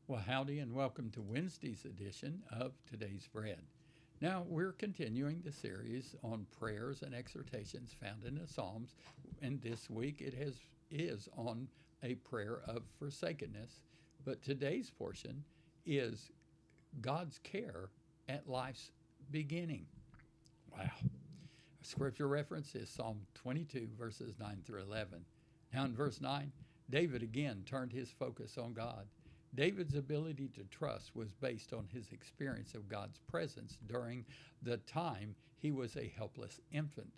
Well, howdy, and welcome to Wednesday's edition of Today's Bread. Now, we're continuing the series on prayers and exhortations found in the Psalms, and this week is on a prayer of forsakenness. But today's portion is God's care at life's beginning. Wow. Scripture reference is Psalm 22, verses 9 through 11. Now, in verse 9, David again turned his focus on God. David's ability to trust was based on his experience of God's presence during the time he was a helpless infant.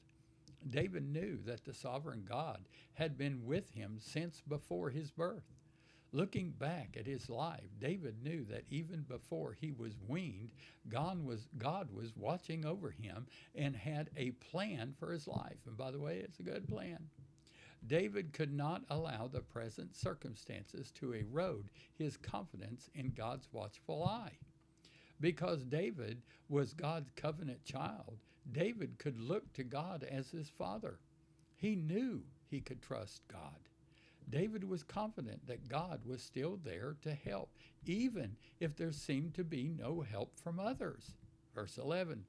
David knew that the sovereign God had been with him since before his birth. Looking back at his life, David knew that even before he was weaned, God was watching over him and had a plan for his life. And by the way, it's a good plan. David could not allow the present circumstances to erode his confidence in God's watchful eye. Because David was God's covenant child, David could look to God as his father. He knew he could trust God. David was confident that God was still there to help, even if there seemed to be no help from others. Verse 11.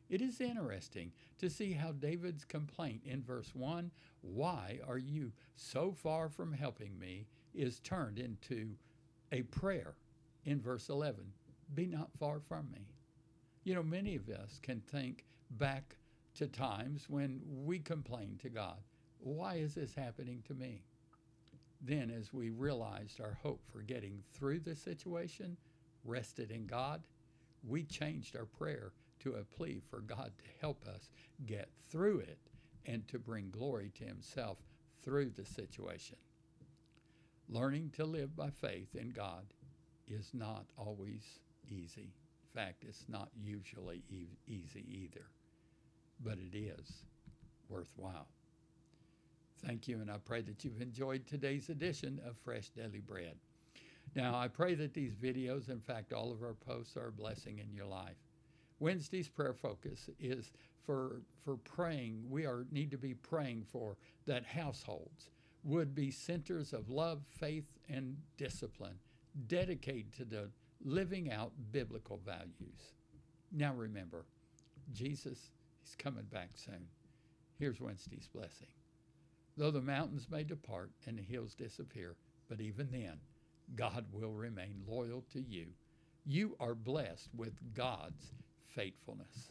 It is interesting to see how David's complaint in verse 1, "Why are you so far from helping me?" is turned into a prayer in verse 11, "Be not far from me." Many of us can think back to times when we complained to God, "Why is this happening to me?" Then, as we realized our hope for getting through the situation rested in God, we changed our prayer to a plea for God to help us get through it and to bring glory to Himself through the situation. Learning to live by faith in God is not always easy. In fact, it's not usually easy either, but it is worthwhile. Thank you, and I pray that you've enjoyed today's edition of Fresh Daily Bread. Now, I pray that these videos, in fact, all of our posts, are a blessing in your life. Wednesday's prayer focus is for praying. We need to be praying for that households would be centers of love, faith, and discipline, dedicated to the living out biblical values. Now remember, Jesus is coming back soon. Here's Wednesday's blessing. Though the mountains may depart and the hills disappear, but even then, God will remain loyal to you. You are blessed with God's faithfulness.